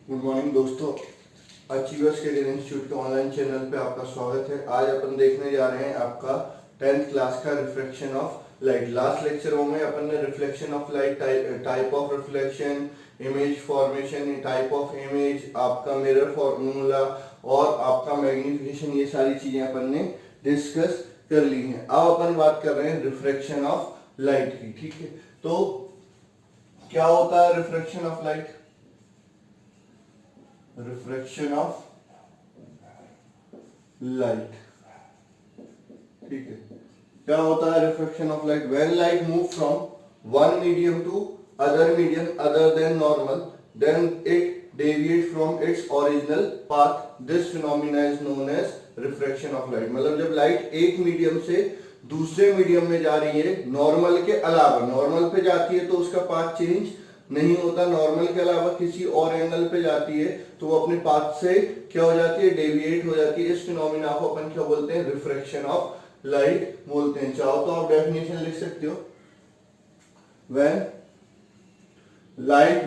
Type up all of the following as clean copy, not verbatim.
Good morning दोस्तों, achievers career institute के online channel पे आपका स्वागत है। आज अपन देखने जा रहे हैं आपका 10th क्लास का रिफ्लेक्शन ऑफ लाइट। लास्ट लेक्चरों में अपन ने reflection of light, type of reflection, image formation, type of image, आपका मिरर फॉर्मूला और आपका मैग्निफिकेशन, ये सारी चीजें अपन ने डिस्कस कर ली हैं। अब अपन बात कर रहे हैं रिफ्लेक्शन ऑफ लाइट की। ठीक है, तो क्या होता है reflection of light? Refraction of light, ठीक है। क्या होता है refraction of light? When light move from one medium to other medium other than normal, then it deviate from its original path, this phenomena is known as refraction of light. मतलब जब light एक medium से दूसरे medium में जा रही है, normal के अलावा, नॉर्मल पे जाती है तो उसका पाथ चेंज नहीं होता, नॉर्मल के अलावा किसी और एंगल पे जाती है तो वो अपने पाथ से क्या हो जाती है? डेविएट हो जाती है। इस फिनोमेना को अपन क्या बोलते हैं? रिफ्रैक्शन ऑफ लाइट बोलते हैं। चाहो तो आप डेफिनेशन लिख सकते हो। When light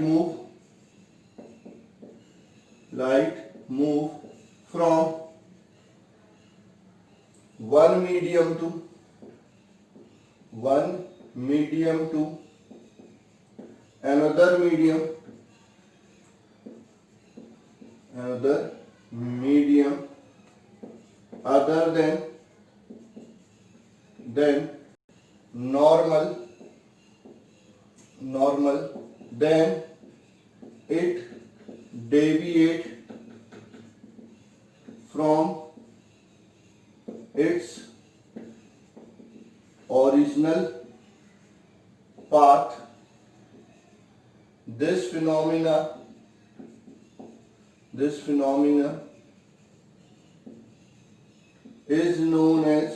move from one medium to another medium other than normal, then it deviate from its original path. This phenomena is known as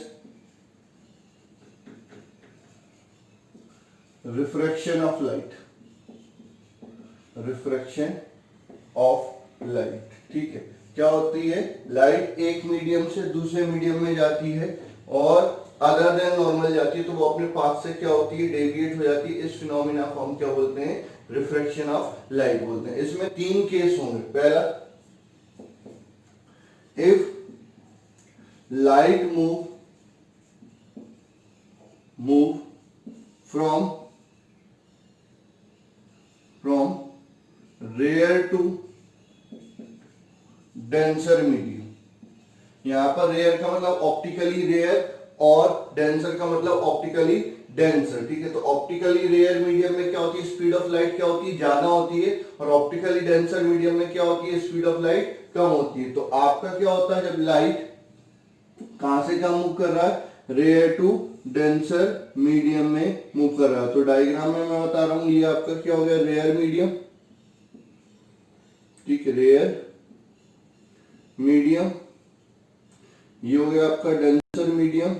refraction of light. ठीक है, क्या होती है? लाइट एक मीडियम से दूसरे मीडियम में जाती है और अदर देन नॉर्मल जाती है तो वो अपने पाथ से क्या होती है? डेविएट हो जाती है। इस फिनोमेना को हम क्या बोलते हैं? रिफ्रैक्शन ऑफ लाइट बोलते हैं। इसमें तीन केस होंगे। पहला, if light move from rare to denser medium. यहां पर रेयर का मतलब ऑप्टिकली रेयर और डेंसर का मतलब ऑप्टिकली डेंसर। ठीक है, तो ऑप्टिकली रेयर मीडियम में क्या होती है? स्पीड ऑफ लाइट क्या होती है? ज्यादा होती है। और ऑप्टिकली डेंसर मीडियम में क्या होती है? स्पीड ऑफ लाइट कम होती है। तो आपका क्या होता है? जब लाइट कहां से कहां मूव कर रहा है? रेयर टू डेंसर मीडियम में मूव कर रहा है। तो डायग्राम में मैं बता रहा हूं, ये आपका क्या हो गया? Rare medium. ठीक है, रेयर मीडियम। ये हो गया आपका डेंसर मीडियम।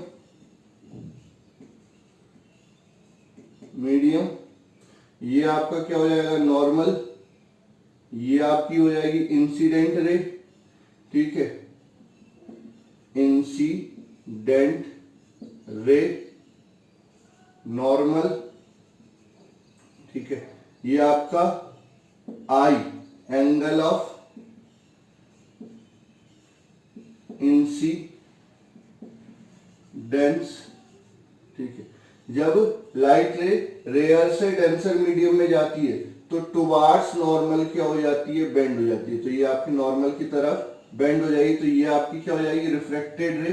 ये आपका क्या हो जाएगा? नॉर्मल। ये आपकी हो जाएगी इंसिडेंट रे। ठीक है, इंसिडेंट रे, नॉर्मल। ठीक है, ये आपका आई, एंगल ऑफ इंसिडेंस। ठीक है, जब लाइट रे रेयर से डेंसर मीडियम में जाती है तो टुवार्ड्स नॉर्मल क्या हो जाती है? बेंड हो जाती है। तो ये आपकी नॉर्मल की तरफ बेंड हो जाएगी। तो ये आपकी क्या हो जाएगी? रिफ्रैक्टेड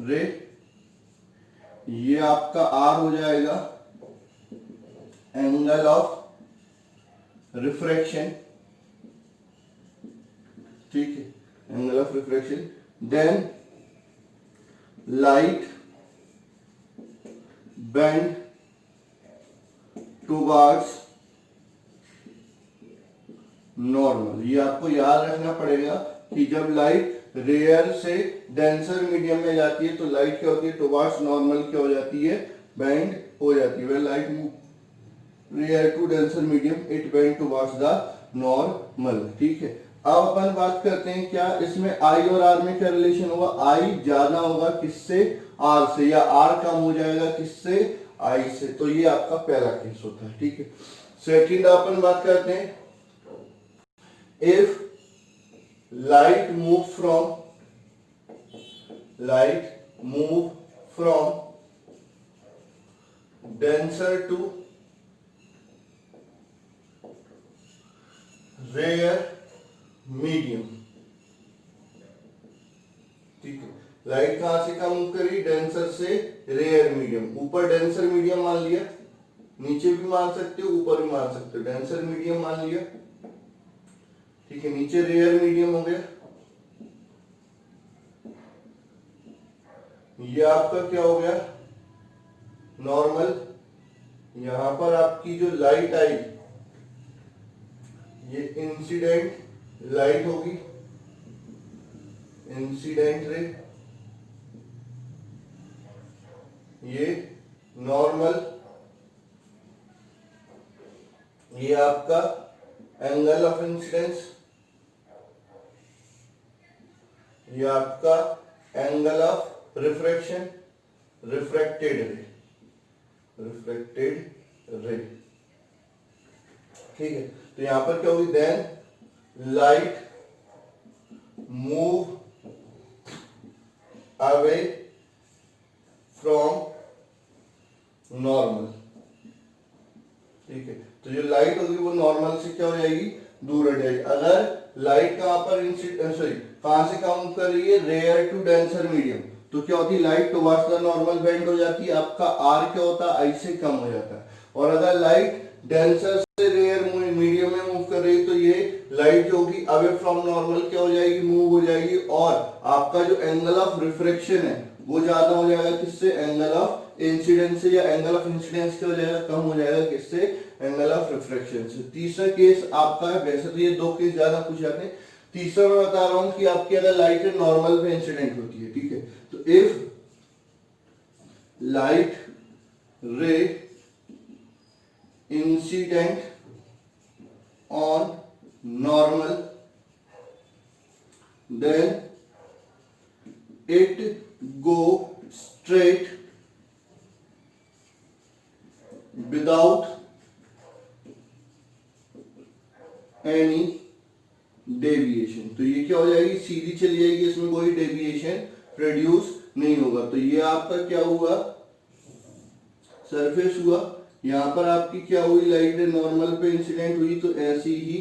रे। ये आपका आर हो जाएगा एंगल ऑफ रिफ्रैक्शन। ठीक है, angle of refraction. Then light bend towards normal. ये आपको याद रखना पड़ेगा कि जब लाइट रेयर से डेंसर मीडियम में जाती है तो लाइट क्या होती है? टुवर्ड्स नॉर्मल क्या हो जाती है? बेंड हो जाती है। When light move rare to denser medium, it bend towards the normal. ठीक है, अब अपन बात करते हैं क्या इसमें आई और आर में क्या रिलेशन होगा? आई ज्यादा होगा किससे? आर से, या आर कम हो जाएगा किससे? आई से। तो ये आपका पहला केस होता है। ठीक है, सेकंड अपन बात करते हैं, if light move from denser to rare medium, ठीक है, लाइट कहां से कहां मूव करी, डेंसर से रेयर मीडियम, ऊपर डेंसर मीडियम मान लिया, नीचे भी मान सकते हो ऊपर भी मान सकते हो, डेंसर मीडियम मान लिया, ठीक है, नीचे रेयर मीडियम हो गया, ये आपका क्या हो गया नॉर्मल, यहां पर आपकी जो लाइट आई ये इंसिडेंट लाइट होगी, इंसिडेंट रे, ये नॉर्मल, ये आपका एंगल ऑफ इंसिडेंस, ये आपका एंगल ऑफ रिफ्रैक्शन, रिफ्रैक्टेड रे, ठीक है, तो यहां पर क्या होगी, then light move away from normal, ठीक है, तो जो लाइट होगी वो नॉर्मल से क्या हो जाएगी, दूर हट जाएगी। अगर लाइट कहां पर कहां से कम कर रही है, रेयर टू डेंसर मीडियम, तो क्या होती है, light towards the normal bend हो जाती है, आपका आर क्या होता है, आई से कम हो जाता है। और अगर लाइट डेंसर से रेयर मीडियम में मूव कर रही है तो ये लाइट जो होगी अवे फ्रॉम नॉर्मल क्या हो जाएगी, मूव हो जाएगी, और आपका जो एंगल ऑफ रिफ्रैक्शन है वो ज्यादा हो जाएगा, किससे, एंगल ऑफ इंसिडेंस से, या एंगल ऑफ इंसिडेंस क्या हो जाएगा, कम हो जाएगा, किससे, एंगल ऑफ रिफ्रैक्शन से। तीसरा केस आपका है, वैसे तो ये दो केस ज्यादा पूछ जाते हैं, तीसरा मैं बता रहा हूं कि आपकी अगर लाइट नॉर्मल पे इंसिडेंट होती है, ठीक है, तो if light ray incident on normal then it go straight without any deviation, तो ये क्या हो जाएगी, सीधी चली जाएगी, इसमें कोई डेविएशन प्रोड्यूस नहीं होगा। तो ये आपका क्या हुआ, सरफेस हुआ, यहां पर आपकी क्या हुई, लाइट नॉर्मल पे इंसिडेंट हुई तो ऐसी ही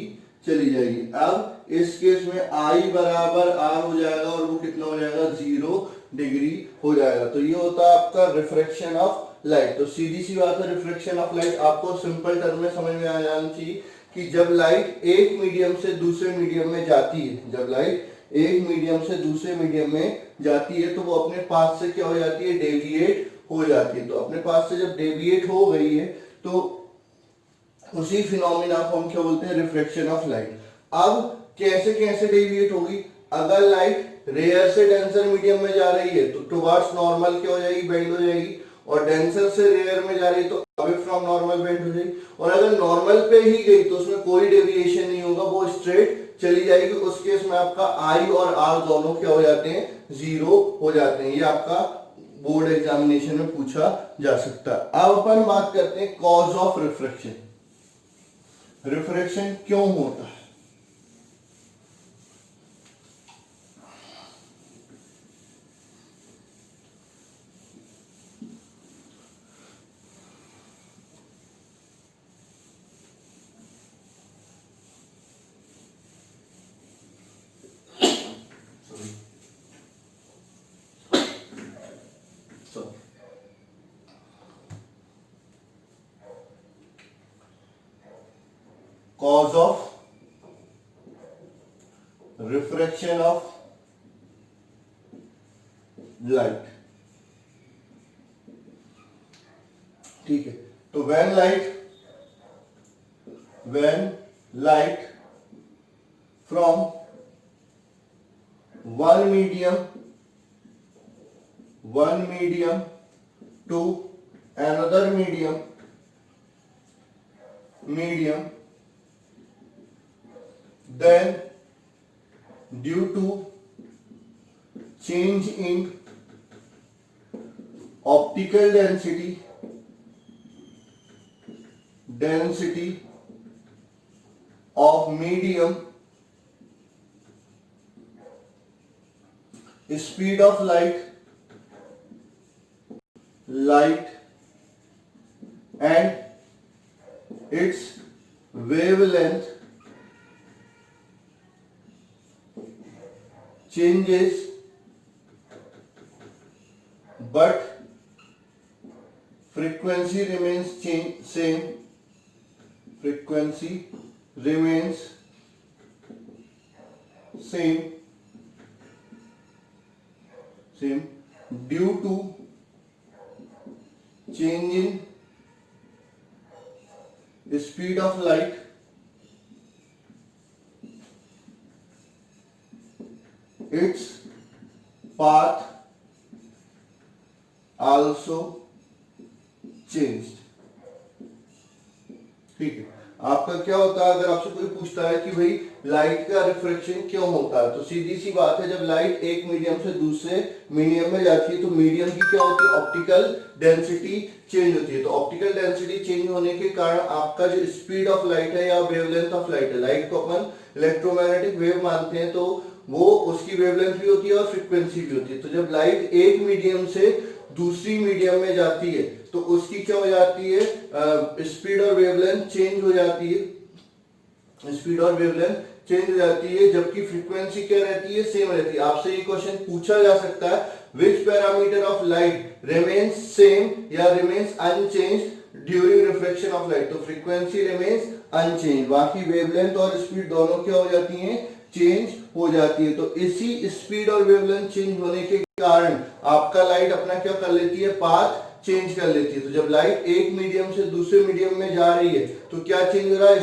चली जाएगी। अब इस केस में आई बराबर आर हो जाएगा और वो कितना हो जाएगा, 0 डिग्री हो जाएगा। तो ये होता है आपका रिफ्रैक्शन ऑफ लाइट। तो सीधी सी बात है, रिफ्रैक्शन ऑफ लाइट आपको सिंपल टर्म में समझ में आ जाना चाहिए कि जब लाइट एक मीडियम से दूसरे मीडियम में जाती है, जब लाइट एक मीडियम से दूसरे मीडियम में जाती है तो वो अपने पास से क्या हो जाती है, डेविएट हो जाती है। तो अपने पास से जब डेविएट हो गई है तो उसी फिनोमिना को हम क्या बोलते हैं, रिफ्रैक्शन ऑफ लाइट। अब कैसे कैसे डेविएट होगी, अगर लाइट रेयर से डेंसर मीडियम में जा रही है तो टुवर्ड्स नॉर्मल क्या हो जाएगी, बेंड हो जाएगी, और डेंसर से रेयर में जा रही है तो अवे फ्रॉम नॉर्मल बेंड हो जाएगी। और अगर नॉर्मल पे ही गई तो उसमें कोई डेविएशन नहीं होगा, वो स्ट्रेट चली जाएगी। उस केस में आपका आई और आर दोनों क्या हो जाते हैं, 0 हो जाते हैं। ये आपका बोर्ड एग्जामिनेशन में पूछा जा सकता है। अब अपन बात करते हैं कॉज ऑफ रिफ्रैक्शन, रिफ्रैक्शन क्यों होता है। Cause of refraction of light, ठीक है। तो when light from one medium to another medium then due to change in optical density of medium, speed of light and its wavelength changes, but frequency remains same. Frequency remains same due to change in speed of light, its path also changed. ठीक है, आपका क्या होता है अगर आपसे कोई पूछता है कि भाई लाइट का रिफ्रैक्शन क्यों होता है, तो सीधी सी बात है, जब लाइट एक मीडियम से दूसरे मीडियम में जाती है तो मीडियम की क्या होती है, ऑप्टिकल डेंसिटी चेंज होती है। तो ऑप्टिकल डेंसिटी चेंज होने के कारण आपका जो स्पीड ऑफ लाइट है या वेवलेंथ ऑफ लाइट है, लाइट को अपन इलेक्ट्रोमैग्नेटिक वेव मानते हैं, तो वो उसकी वेवलेंथ भी होती है और फ्रीक्वेंसी भी होती है। तो जब लाइट एक मीडियम से दूसरी मीडियम में जाती है तो उसकी क्या हो जाती है, स्पीड और वेवलेंथ चेंज हो जाती है, स्पीड और वेवलेंथ चेंज हो जाती है, जबकि फ्रीक्वेंसी क्या रहती है, सेम रहती है। आपसे ये क्वेश्चन पूछा जा सकता है, which parameter of light remains same या remains unchanged during reflection of light, तो फ्रीक्वेंसी रिमेन्स अनचेंज, बाकी वेवलेंथ और स्पीड दोनों क्या हो जाती हैं, चेंज हो जाती है। तो इसी स्पीड और वेवलेंथ चेंज होने के कारण आपका लाइट अपना क्या कर लेती है, पाथ चेंज कर लेती है। तो जब लाइट एक मीडियम से दूसरे मीडियम में जा रही है तो क्या चेंज हो रहा है,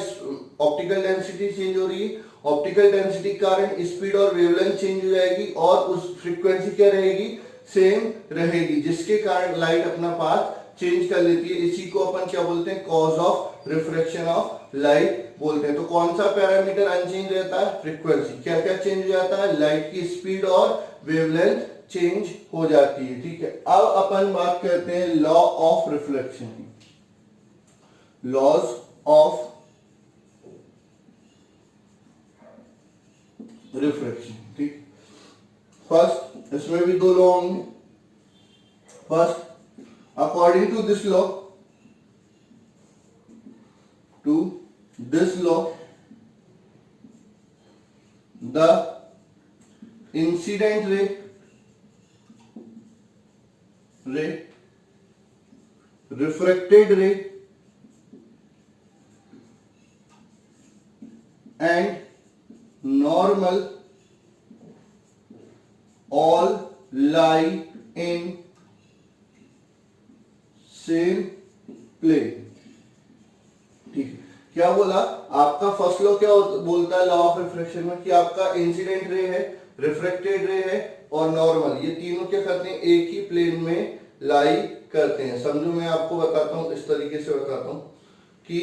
ऑप्टिकल डेंसिटी चेंज हो रही है, ऑप्टिकल डेंसिटी के कारण स्पीड और वेवलेंथ चेंज हो जाएगी और उस फ्रीक्वेंसी क्या रहेगी, सेम रहेगी, जिसके कारण लाइट अपना पाथ चेंज कर लेती है। इसी को अपन क्या बोलते हैं, cause of refraction of light बोलते हैं। तो कौन सा पैरामीटर अनचेंज रहता है, फ्रीक्वेंसी। क्या क्या चेंज हो जाता है, लाइट की स्पीड और वेवलेंथ चेंज हो जाती है। ठीक है, अब अपन बात करते हैं लॉ ऑफ रिफ्लेक्शन की, लॉज ऑफ रिफ्लेक्शन। ठीक, फर्स्ट इसमें भी दो लॉ होंगे। First, according to this law, the incident ray, refracted ray and normal all lie in same plane. ठीक है, क्या बोला आपका फर्स्ट लॉ, क्या बोलता है लॉ ऑफ रिफ्लेक्शन में, कि आपका इंसिडेंट रे है, रिफ्रैक्टेड रे है और नॉर्मल, ये तीनों क्या करते हैं, एक ही प्लेन में लाई करते हैं। समझो, मैं आपको बताता हूं, इस तरीके से बताता हूं कि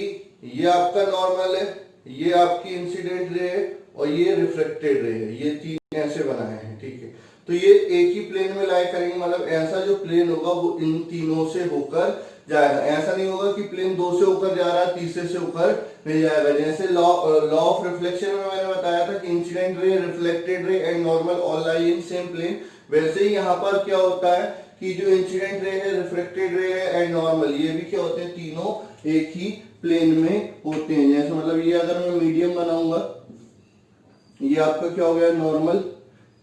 ये आपका नॉर्मल है, ये आपकी इंसिडेंट रे है और ये रिफ्रैक्टेड रे है, ये तीन ऐसे बनाए हैं। ठीक है, तो ये एक ही प्लेन में लाई करेंगे, मतलब ऐसा जो प्लेन होगा वो इन तीनों से होकर जाएगा। ऐसा नहीं होगा कि प्लेन दो से होकर जा रहा है, तीसरे से होकर नहीं जाएगा। जैसे लॉ ऑफ रिफ्लेक्शन में मैंने बताया था कि incident ray, reflected ray and normal all lie in same plane, वैसे ही यहाँ पर क्या होता है कि जो इंसिडेंट रे है, रिफ्लेक्टेड रे है एंड नॉर्मल, ये भी क्या होते हैं, तीनों एक ही प्लेन में होते हैं। जैसे मतलब ये अगर मैं मीडियम बनाऊंगा, ये आपका क्या हो गया, नॉर्मल,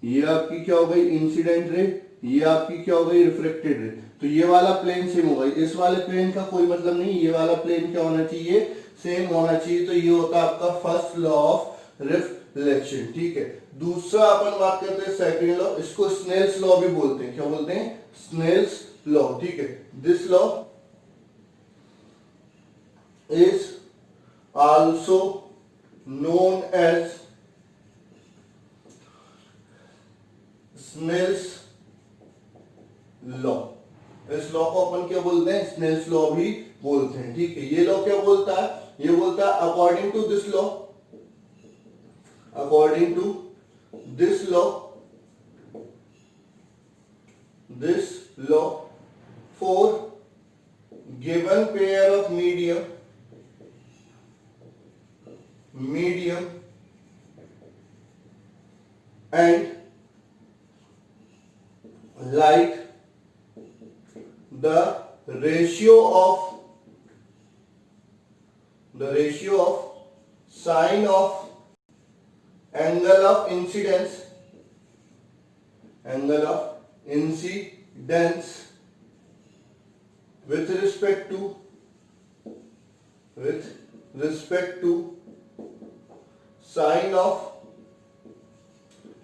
ये आपकी क्या हो गई, इंसिडेंट रे, ये आपकी क्या हो गई, रिफ्लेक्टेड रे। तो ये वाला प्लेन सेम होगा, इस वाले प्लेन का कोई मतलब नहीं, ये वाला प्लेन क्या होना चाहिए, सेम होना चाहिए। तो ये होता है आपका फर्स्ट लॉ ऑफ रिफ्लेक्शन। ठीक है, दूसरा अपन बात करते हैं सेकंड लॉ, इसको स्नेल्स लॉ भी बोलते हैं। क्या बोलते हैं, स्नेल्स लॉ। ठीक है, this law is also known as Snell's law. इस लॉ को अपन क्या बोलते हैं, स्नेल्स लॉ भी बोलते हैं। ठीक है, ये लॉ क्या बोलता है, ये बोलता है according to this law, according to this law for given pair of medium and light, the ratio of sine of angle of incidence with respect to sine of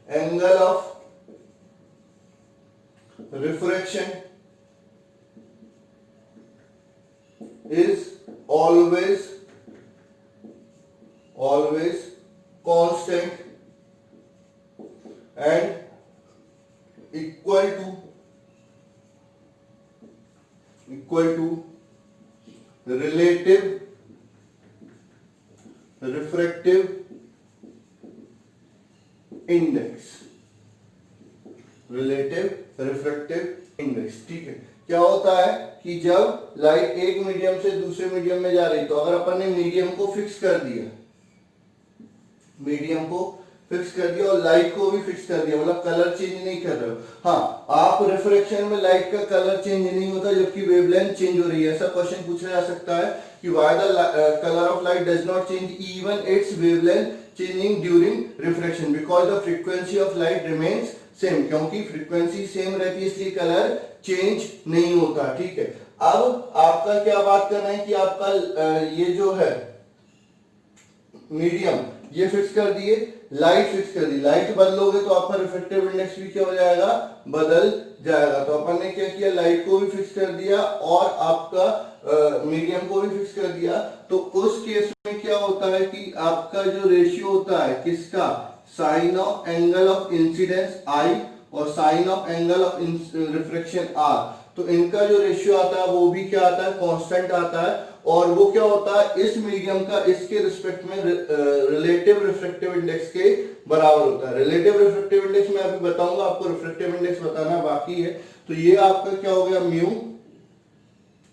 angle of refraction is always constant and equal to relative refractive index. ठीक है, क्या होता है कि जब light एक medium से दूसरे मीडियम में जा रही, तो अगर अपन ने मीडियम को फिक्स कर दिया और लाइट को भी फिक्स कर दिया, मतलब कलर चेंज नहीं कर रहे हो। हाँ, आप रिफ्रेक्शन में लाइट का कलर चेंज नहीं होता जबकि वेवलेंथ चेंज हो रही है। ऐसा क्वेश्चन पूछा जा सकता है कि why the colour of light does not change even it's wavelength changing during refraction, because the frequency of light remains same, क्योंकि फ्रीक्वेंसी सेम रहती है इसलिए कलर चेंज नहीं होता। ठीक है, अब आपका क्या बात करना है कि आपका ये जो है मीडियम ये फिक्स कर दिए, लाइट फिक्स कर दी, लाइट बदलोगे तो आपका रिफ्रेक्टिव इंडेक्स भी क्या हो जाएगा, बदल जाएगा। तो अपन ने क्या किया, लाइट को भी फिक्स कर दिया और आपका मीडियम को भी फिक्स कर दिया। तो उस केस में क्या होता है कि आपका जो रेशियो होता है किसका, sine of angle of incidence I और sine of angle of refraction R, तो इनका जो रेशियो आता है वो भी क्या आता है, कांस्टेंट आता है। और वो क्या होता है, इस मीडियम का इसके रिस्पेक्ट में रिलेटिव रिफ्रेक्टिव इंडेक्स के बराबर होता है। रिलेटिव रिफ्रेक्टिव इंडेक्स मैं अभी बताऊंगा, आपको रिफ्रेक्टिव इंडेक्स बताना बाकी है। तो ये आपका क्या हो गया, म्यू,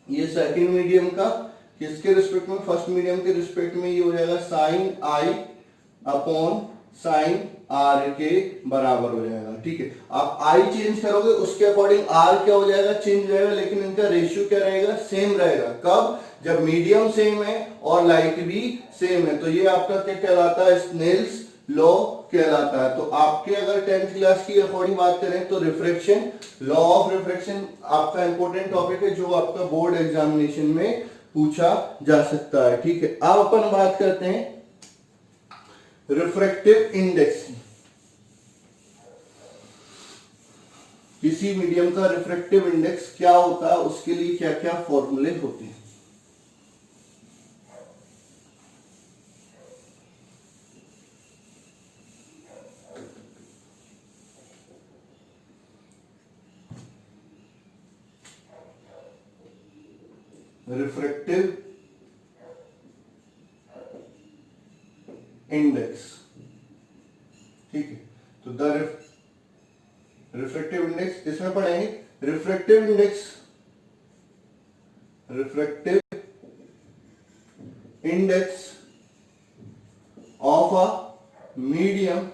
ये सेकंड मीडियम का किसके रिस्पेक्ट में, फर्स्ट मीडियम के रिस्पेक्ट में, ये हो जाएगा sine i upon sine r के बराबर हो जाएगा। ठीक है, आप आई चेंज करोगे उसके अकॉर्डिंग आर क्या हो जाएगा, चेंज हो जाएगा, लेकिन इनका रेशियो क्या रहेगा, सेम रहेगा। कब, जब मीडियम सेम है और लाइट भी सेम है। तो ये आपका क्या कहलाता है, स्नेल्स लॉ कहलाता है। तो आपके अगर 10th क्लास की अकॉर्डिंग बात करें तो रिफ्रेक्शन, लॉ ऑफ रिफ्रेक्शन आपका इंपॉर्टेंट टॉपिक है जो आपका बोर्ड एग्जामिनेशन में पूछा जा सकता है। ठीक है, अब अपन बात करते हैं रिफ्रेक्टिव इंडेक्स। किसी मीडियम का रिफ्रेक्टिव इंडेक्स क्या होता है, उसके लिए क्या क्या फॉर्मूले होते हैं। रिफ्रेक्टिव इंडेक्स, ठीक है, तो द रिफ्रेक्टिव इंडेक्स इसमें पढ़ेंगे। Refractive index of a medium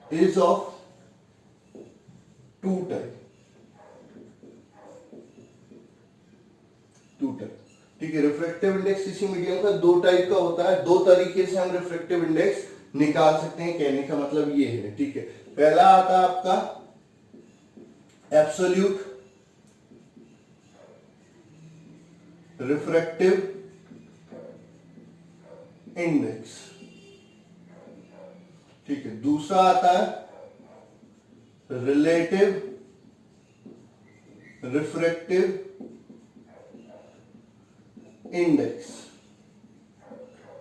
is of two type. ठीक है, रिफ्रेक्टिव इंडेक्स किसी मीडियम का दो टाइप का होता है। दो तरीके से हम रिफ्रेक्टिव इंडेक्स निकाल सकते हैं, कहने का मतलब ये है। ठीक है, पहला आता है आपका एब्सोल्यूट रिफ्रेक्टिव इंडेक्स। ठीक है, दूसरा आता है relative refractive index,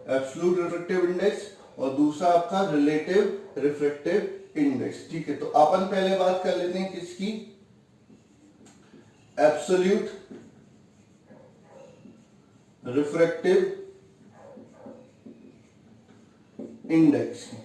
absolute refractive index और दूसरा आपका रिलेटिव रिफ्रेक्टिव इंडेक्स। ठीक है, तो अपन पहले बात कर लेते हैं किसकी, एब्सोल्यूट रिफ्रेक्टिव इंडेक्स की।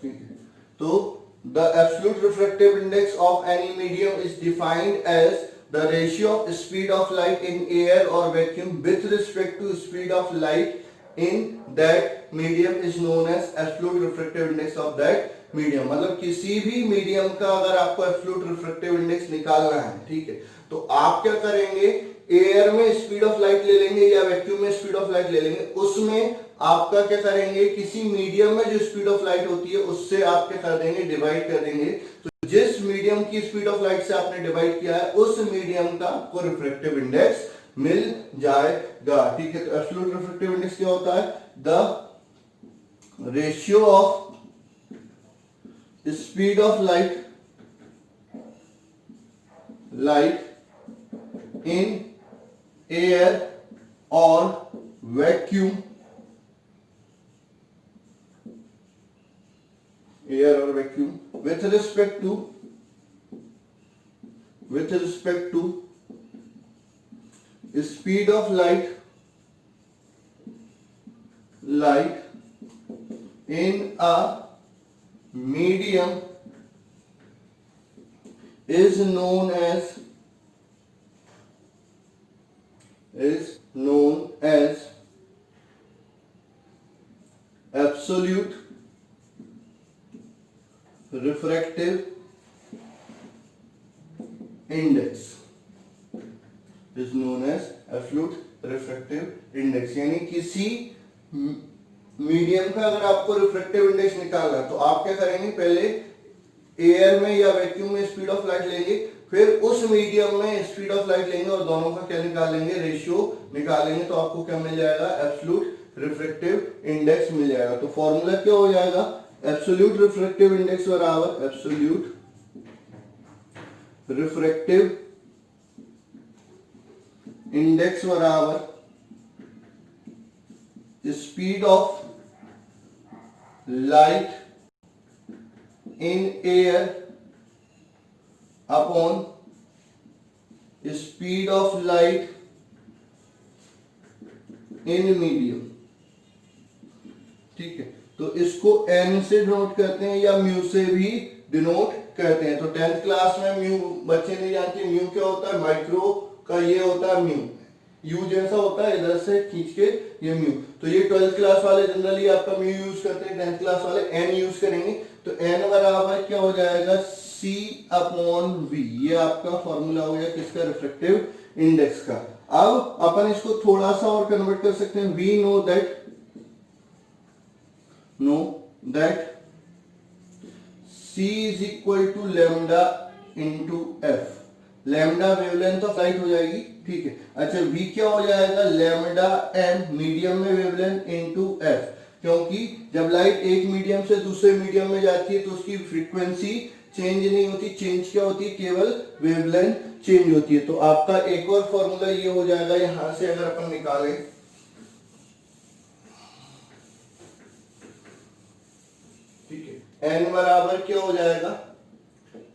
ठीक है, तो the absolute refractive index of any medium is defined as the ratio of speed of light in air और vacuum with respect to speed of light in that medium is known as absolute refractive index of that medium। मतलब किसी भी medium का अगर आपको absolute refractive index निकालना है, ठीक है, तो आप क्या करेंगे, एयर में स्पीड ऑफ लाइट ले लेंगे या वैक्यूम में स्पीड ऑफ लाइट ले लेंगे, उसमें आपका क्या करेंगे, किसी मीडियम में जो स्पीड ऑफ लाइट होती है उससे आप क्या कर देंगे, डिवाइड कर देंगे। तो जिस मीडियम की स्पीड ऑफ लाइट से आपने डिवाइड किया है उस मीडियम का आपको रिफ्रैक्टिव इंडेक्स मिल जाएगा, ठीक है। तो एब्सोल्यूट रिफ्रैक्टिव इंडेक्स क्या होता है, the ratio of speed of light in air और vacuum, with respect to speed of light in a medium is known as absolute refractive index, is known as absolute refractive index। यानी किसी medium का अगर आपको refractive index निकालना तो आप क्या करेंगे, पहले एयर में या वैक्यूम में स्पीड ऑफ लाइट लेंगे, फिर उस मीडियम में स्पीड ऑफ लाइट लेंगे और दोनों का क्या निकालेंगे, रेशियो निकालेंगे, तो आपको क्या मिल जाएगा, एब्सोल्यूट रिफ्रैक्टिव इंडेक्स मिल जाएगा। तो फॉर्मूला क्या हो जाएगा, एब्सोल्यूट रिफ्रैक्टिव इंडेक्स बराबर एब्सोल्यूट रिफ्रैक्टिव इंडेक्स बराबर speed of light in air upon speed of light in medium, ठीक है। तो इसको n से डिनोट करते हैं या म्यू से भी डिनोट करते हैं। तो 10th क्लास में म्यू बच्चे नहीं जानते, म्यू क्या होता है, माइक्रो का ये होता है म्यू, यू जैसा होता है, इधर से खींच के ये म्यू। तो ये 12th क्लास वाले जनरली आपका म्यू यूज करते हैं, 10th क्लास वाले एन यूज करेंगे। तो एन बराबर क्या हो जाएगा, सी अपॉन वी, ये आपका फॉर्मूला हो गया किसका, रिफ्रैक्टिव इंडेक्स का। अब अपन इसको थोड़ा सा और कन्वर्ट कर सकते हैं, we know that C is equal to lambda into f, lambda wavelength of light हो जाएगी, ठीक है। अच्छा v क्या हो जाएगा, लैम्डा m मीडियम में वेवलेंथ इनटू f, क्योंकि जब लाइट एक मीडियम से दूसरे मीडियम में जाती है तो उसकी फ्रीक्वेंसी चेंज नहीं होती, चेंज क्या होती है, केवल वेवलेंथ चेंज होती है। तो आपका एक और फॉर्मूला ये हो जाएगा, यहां से अगर अपन निकालें, ठीक है, n बराबर क्या हो जाएगा,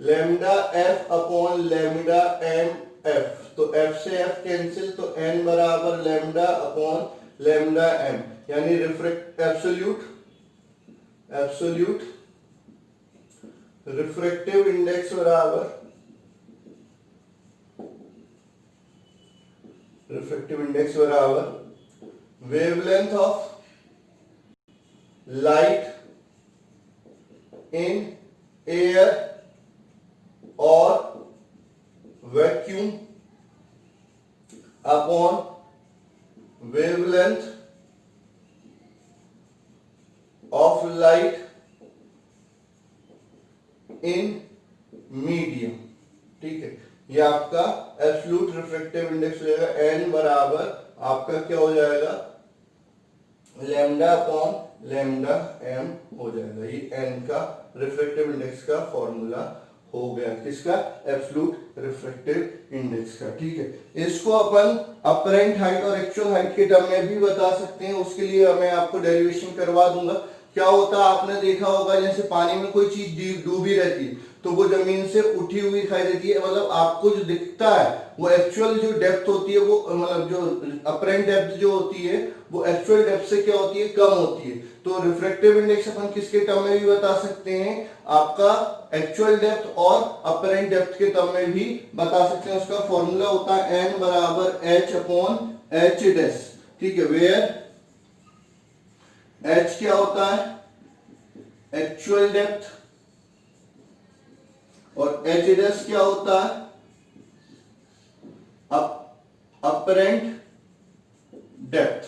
lambda f upon lambda m f, तो f से f कैंसिल, तो n बराबर लैम्डा अपॉन लैम्डा m, यानी एब्सोल्यूट रिफ्रैक्टिव इंडेक्स बराबर wavelength of light in air और vacuum upon wavelength of light in medium, ठीक है। ये आपका एब्सोल्यूट रिफ्रैक्टिव इंडेक्स हो जाएगा, n बराबर आपका क्या हो जाएगा, लैम्डा अपॉन लैम्डा m हो जाएगा। ये n का रिफ्रैक्टिव इंडेक्स का फॉर्मूला हो गया, किसका, एब्सोल्यूट रिफ्रैक्टिव इंडेक्स का, ठीक है। इसको अपन अपरेंट हाइट और एक्चुअल हाइट के टर्म में भी बता सकते हैं, उसके लिए मैं आपको डेरिवेशन करवा दूंगा। क्या होता है, आपने देखा होगा जैसे पानी में कोई चीज डूबी रहती है तो वो जमीन से उठी हुई दिखाई देती है, मतलब आपको जो दिखता है वो एक्चुअल जो डेप्थ होती है, वो मतलब जो अपरेंट डेप्थ जो होती है वो एक्चुअल डेप्थ से क्या होती है, कम होती है। तो रिफ्रैक्टिव इंडेक्स अपन किसके टर्म में भी बता सकते हैं, आपका एक्चुअल डेप्थ और अपरेंट डेप्थ के टर्म में भी बता सकते हैं। उसका फॉर्मूला होता है n बराबर h अपॉन h डैश, ठीक है, वेयर h क्या होता है, एक्चुअल डेप्थ, और h डैश क्या होता है, अपरेंट डेप्थ,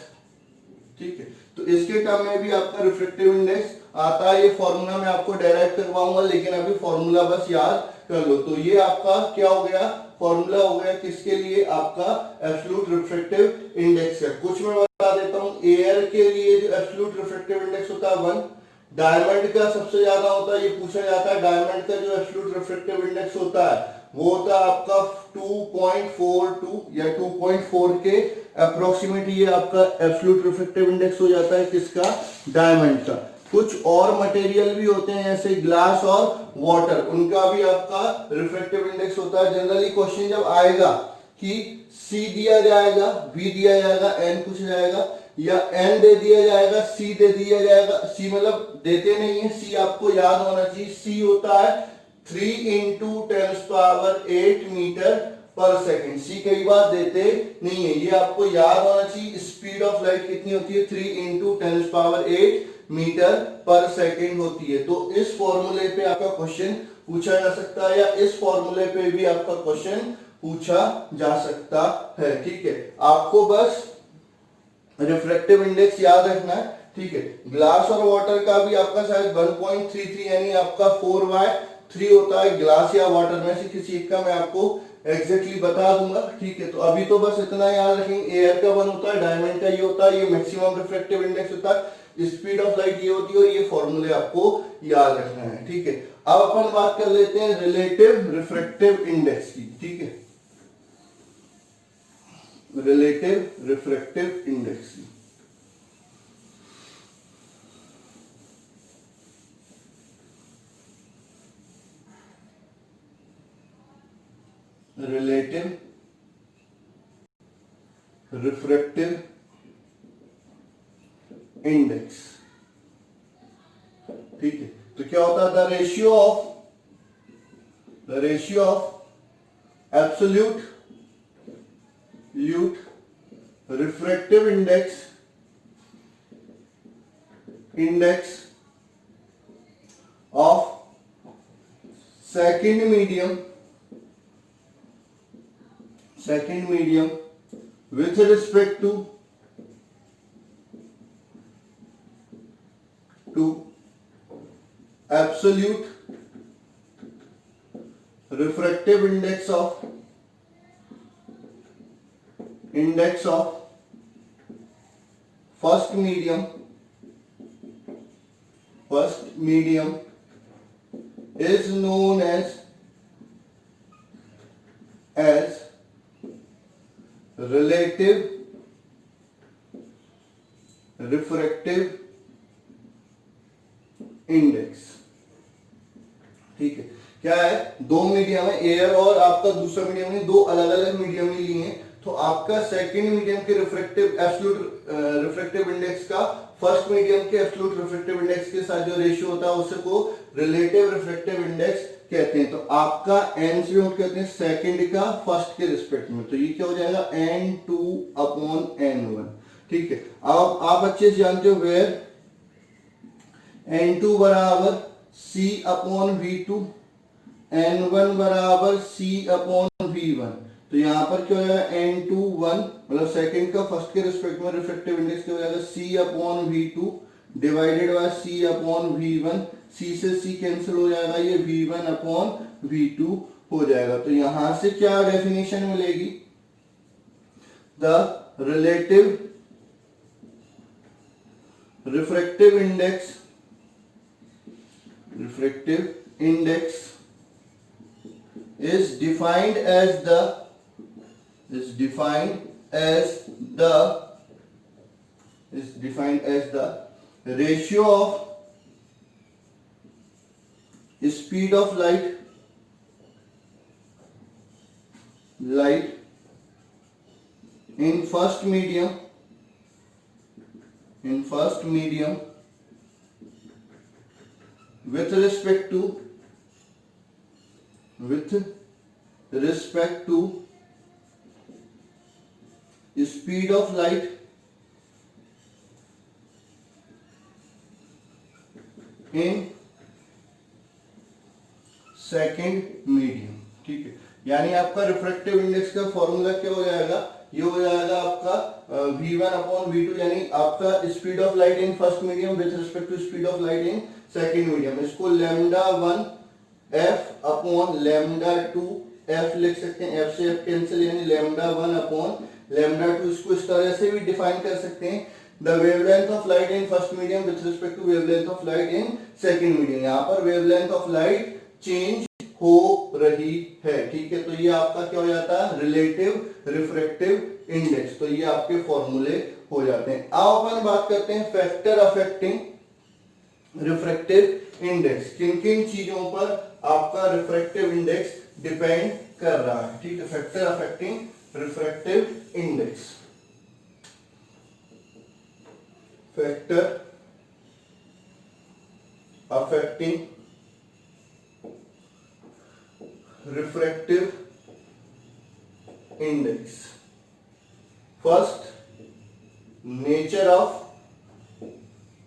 ठीक है। तो इसके टर्म में भी आपका रिफ्रैक्टिव इंडेक्स आता है। ये फॉर्मूला मैं आपको डेराइव करवाऊंगा, लेकिन अभी फॉर्मूला बस याद कर लो। तो ये आपका क्या हो गया, फॉर्मूला हो गया किसके लिए, आपका एब्सोल्यूट रिफ्रैक्टिव इंडेक्स है। कुछ मैं बता देता हूं, एयर के लिए जो एब्सोल्यूट रिफ्रैक्टिव इंडेक्स होता है 1, डायमंड का सबसे ज्यादा होता है, ये पूछा जाता है। डायमंड का जो एब्सोल्यूट रिफ्रैक्टिव इंडेक्स होता है वो होता है आपका 2.42 या 2.4 के अप्रोक्सीमेट, ये आपका एब्सोल्यूट रिफ्रैक्टिव इंडेक्स हो जाता है किसका, डायमंड का। कुछ और मटेरियल भी होते हैं जैसे ग्लास और वाटर, उनका भी आपका रिफ्रैक्टिव इंडेक्स होता है। जनरली क्वेश्चन जब आएगा कि C दिया जाएगा, V दिया जाएगा, N पूछा जाएगा, या N दे दिया जाएगा, C दे दिया जाएगा, C मतलब देते नहीं है, C आपको याद होना चाहिए। C होता है 3 इंटू 10⁸ मीटर पर सेकेंड। सी कई बार देते नहीं है, ये आपको याद होना चाहिए। स्पीड ऑफ लाइट कितनी होती है, 3 इंटू 10⁸ मीटर पर सेकेंड होती है। तो इस फॉर्मूले पे आपका क्वेश्चन पूछा जा सकता है, या इस फॉर्मूले पे भी आपका क्वेश्चन पूछा जा सकता है, ठीक है। आपको बस रिफ्रैक्टिव इंडेक्स याद रखना है, ठीक है। ग्लास और वाटर का भी आपका शायद 1.33 यानी आपका 4/3 होता है। ग्लास या वाटर में से किसी एक का मैं आपको एग्जैक्टली बता दूंगा, ठीक है। तो अभी तो बस इतना याद रखेंगे, एयर का 1 होता है, डायमंड का ये होता है, ये मैक्सिमम रिफ्रैक्टिव इंडेक्स होता है, स्पीड ऑफ लाइट ये होती है, और ये फॉर्मूले आपको याद रखना है, ठीक है। अब अपन बात कर लेते हैं रिलेटिव रिफ्रैक्टिव इंडेक्स की, ठीक है, रिलेटिव रिफ्रैक्टिव इंडेक्स की। रिलेटिव रिफ्रैक्टिव इंडेक्स, ठीक है। तो क्या होता है, the ratio of absolute refractive index of second medium with respect to absolute refractive index of first medium is known as relative refractive index, ठीक है। क्या है, दो मीडियम है, एयर और आपका दूसरा मीडियम है, दो अलग अलग मीडियम ही लिए हैं। तो आपका सेकंड मीडियम के रिफ्रैक्टिव एब्सोल्यूट रिफ्रैक्टिव इंडेक्स का फर्स्ट मीडियम के एब्सोल्यूट रिफ्रैक्टिव इंडेक्स के साथ जो रेशियो होता है उसे को रिलेटिव रिफ्रैक्टिव इंडेक्स कहते हैं। तो आपका n से नोट करते हैं सेकंड का फर्स्ट के रिस्पेक्ट में, तो ये क्या हो जाएगा n2 अपॉन n1, ठीक है। अब आप अच्छे से जानते हो वेयर n2 बराबर c अपॉन v2, n1 बराबर c अपॉन v1। तो यहां पर क्या हो जाएगा n2 1 मतलब सेकंड का फर्स्ट के रिस्पेक्ट में रिफ्रैक्टिव इंडेक्स क्या हो जाएगा c upon v2 divided by c upon v1। c से c कैंसिल हो जाएगा, ये v1 अपॉन v2 हो जाएगा। तो यहां से क्या डेफिनेशन मिलेगी, the relative refractive index is defined as the ratio of speed of light light in first medium with respect to speed of light in second medium. ठीक है, यानी आपका रिफ्रैक्टिव इंडेक्स का फॉर्मूला क्या हो जाएगा, ये हो जाएगा आपका v1 अपॉन v2, यानी आपका speed of light in first medium with respect to speed of light in second medium. इसको lambda 1 f upon lambda 2 f लिख सकते हैं, f से f कैंसिल, यानी लैम्डा 1 अपॉन लैम्डा 2। इसको इस तरह से भी डिफाइन कर सकते हैं, the wavelength of light in first medium with respect to wavelength of light in second medium. यहाँ पर वेवलेंथ ऑफ लाइट चेंज हो रही है। ठीक है, तो ये आपका क्या हो जाता है, रिलेटिव रिफ्रैक्टिव इंडेक्स। तो ये आपके फॉर्मूले हो जाते हैं। अब अपन बात करते हैं फैक्टर अफेक्टिंग रिफ्रैक्टिव इंडेक्स। किन किन चीजों पर आपका रिफ्रैक्टिव इंडेक्स डिपेंड कर रहा है। ठीक है, factor affecting refractive index, factor affecting refractive index. First, nature of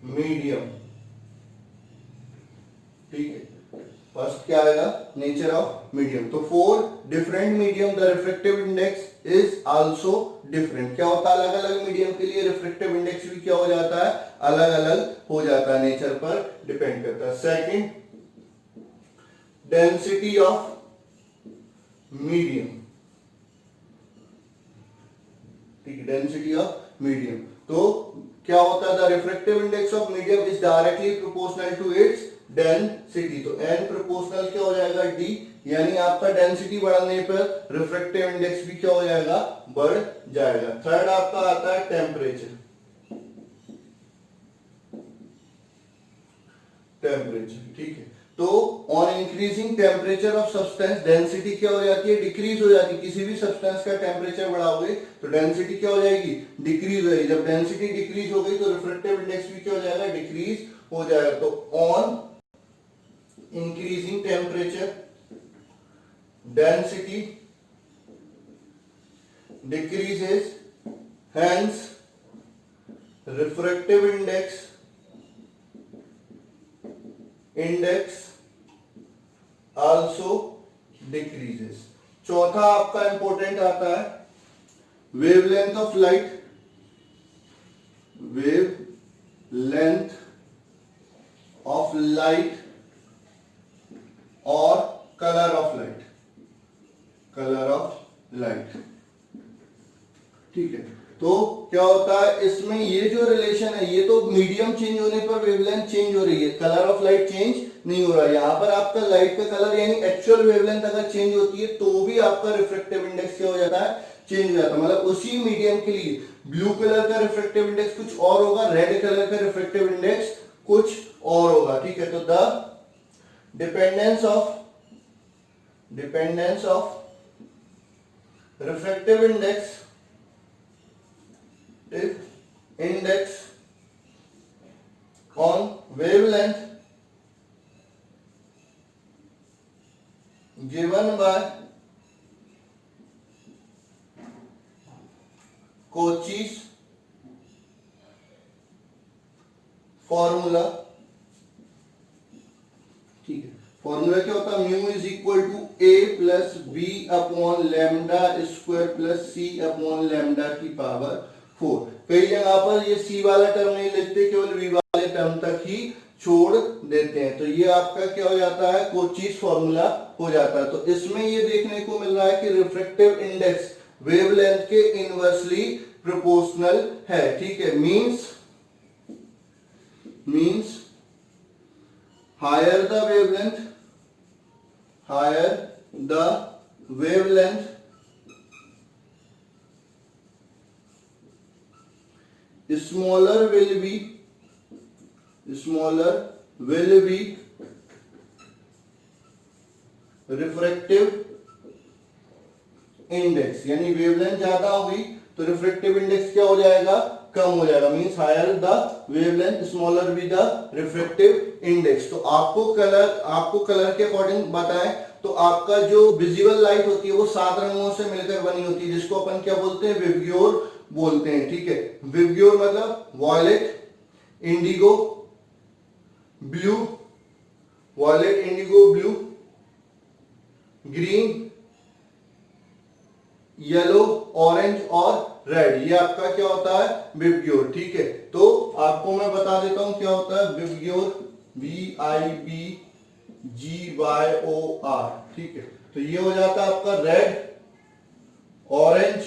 medium. ठीक है, फर्स्ट क्या आएगा, नेचर ऑफ मीडियम। तो for different medium the refractive index is also different. क्या होता है, अलग अलग मीडियम के लिए रिफ्रैक्टिव इंडेक्स भी क्या हो जाता है, अलग अलग हो जाता है, नेचर पर डिपेंड करता है। Second, density of medium. ठीक है, डेंसिटी ऑफ मीडियम। तो क्या होता है, the refractive index of medium is directly proportional to its density. तो n प्रोपोर्शनल क्या हो जाएगा, d, यानी आपका डेंसिटी बढ़ने पर रिफ्रैक्टिव इंडेक्स भी क्या हो जाएगा, बढ़ जाएगा। थर्ड आपका आता है टेम्परेचर। ठीक है, तो on increasing temperature of substance density क्या हो जाती है, डिक्रीज हो जाती है। किसी भी सब्सटेंस का टेम्परेचर बढ़ाओगे तो डेंसिटी क्या हो जाएगी, डिक्रीज हो जाएगी। जब डेंसिटी डिक्रीज हो गई तो रिफ्रैक्टिव इंडेक्स भी क्या हो जाएगा, डिक्रीज हो जाएगा। तो on increasing temperature density decreases, hence refractive index also decreases. चौथा आपका इंपॉर्टेंट आता है wavelength of light. Wavelength of light और colour of light, colour of light. ठीक है, तो क्या होता है इसमें, ये जो रिलेशन है, ये तो मीडियम चेंज होने पर वेवलेंथ चेंज हो रही है, कलर ऑफ लाइट चेंज नहीं हो रहा है। यहां पर आपका लाइट का कलर यानी एक्चुअल वेवलेंथ अगर चेंज होती है तो भी आपका रिफ्रैक्टिव इंडेक्स क्या हो जाता है, चेंज हो जाता है। मतलब उसी मीडियम के लिए ब्लू कलर का रिफ्रैक्टिव इंडेक्स कुछ और होगा, रेड कलर का रिफ्रैक्टिव इंडेक्स कुछ और होगा। ठीक है, तो the dependence of refractive index on wavelength given by Cauchy's formula। ठीक है, फॉर्मूला क्या होता है, mu is equal to a plus b upon lambda square plus c upon lambda की पावर 4। कई जगह पर ये सी वाला टर्म नहीं लिखते, केवल वी वाले टर्म तक ही छोड़ देते हैं। तो ये आपका क्या हो जाता है, कोचीज फॉर्मूला हो जाता है। तो इसमें ये देखने को मिल रहा है कि रिफ्रैक्टिव इंडेक्स वेवलेंथ के इनवर्सली प्रोपोर्शनल है। ठीक है, means higher the wavelength, smaller will be refractive index, यानी वेवलेंथ ज्यादा होगी तो रिफ्रैक्टिव इंडेक्स क्या हो जाएगा, कम हो जाएगा, means higher the wavelength smaller be the refractive index. तो आपको कलर के अकॉर्डिंग बताएं तो आपका जो विजिबल लाइट होती है वो 7 रंगों से मिलकर बनी होती है, जिसको अपन क्या बोलते हैं, विबग्योर बोलते हैं। ठीक है, विबग्योर मतलब violet, indigo, blue, violet, indigo, blue, green, yellow, orange और रेड, ये आपका क्या होता है, विबग्योर। ठीक है, तो आपको मैं बता देता हूं क्या होता है विबग्योर, VIBGYOR। ठीक है, तो ये हो जाता है आपका red, orange,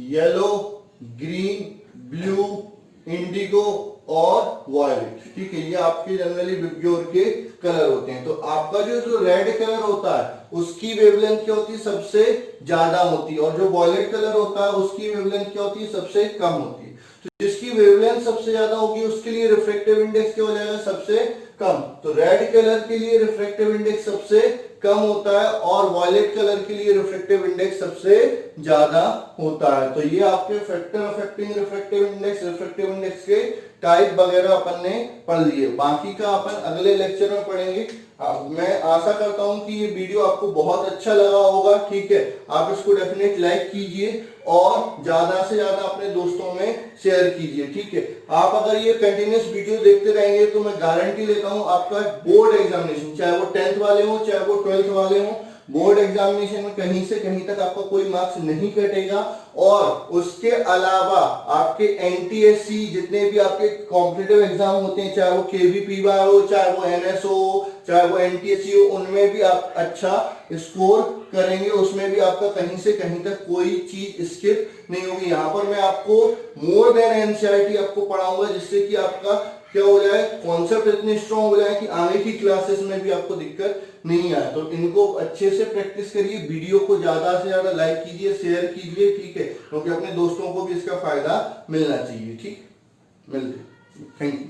yellow, green, blue, Indigo और वॉयलेट। ठीक है, ये आपके जनरली विबग्योर के कलर होते हैं। तो आपका जो रेड कलर होता है उसकी वेवलेंथ क्या होती है, सबसे ज्यादा होती है, और जो वॉयलेट कलर होता है उसकी वेवलेंथ क्या होती है, सबसे कम होती है। तो जिसकी वेवलेंथ सबसे ज्यादा होगी उसके लिए रिफ्रैक्टिव इंडेक्स क्या हो जाएगा, सबसे कम। तो रेड कलर के लिए रिफ्रैक्टिव इंडेक्स सबसे कम होता है और वॉयलेट कलर के लिए रिफ्रैक्टिव इंडेक्स सबसे ज्यादा होता है। तो ये आपके फैक्टर अफेक्टिंग रिफ्रैक्टिव इंडेक्स के टाइप वगैरह अपन ने पढ़ लिए, बाकी का अपन अगले लेक्चर में पढ़ेंगे। मैं आशा करता हूं कि ये वीडियो आपको बहुत अच्छा लगा होगा। ठीक है, आप इसको डेफिनेट लाइक कीजिए और ज्यादा से ज्यादा अपने दोस्तों में शेयर कीजिए। ठीक है, आप अगर ये कंटिन्यूस वीडियो देखते रहेंगे तो मैं गारंटी लेता हूं आपका बोर्ड एग्जामिनेशन, चाहे वो 10th वाले हो चाहे वो 12th वाले हो, बोर्ड एग्जामिनेशन में कहीं से कहीं तक आपका कोई मार्क्स नहीं कटेगा। और उसके अलावा आपके एनटीएससी जितने भी आपके कॉम्पिटिटिव एग्जाम होते हैं, चाहे वो केवीपीवाई हो, चाहे वो एनएस हो, चाहे वो एनटीएससी हो, उनमें भी आप अच्छा स्कोर करेंगे, उसमें भी आपका कहीं से कहीं तक कोई चीज स्किप नहीं होगी। यहाँ पर मैं आपको मोर देन एनसीईआरटी आपको पढ़ाऊंगा, जिससे कि आपका क्या हो जाए, कॉन्सेप्ट इतने स्ट्रॉन्ग हो जाए कि आगे की क्लासेस में भी आपको दिक्कत नहीं आए। तो इनको अच्छे से प्रैक्टिस करिए, वीडियो को ज्यादा से ज्यादा लाइक कीजिए, शेयर कीजिए। ठीक है, क्योंकि अपने दोस्तों को भी इसका फायदा मिलना चाहिए। ठीक, मिलते, थैंक यू।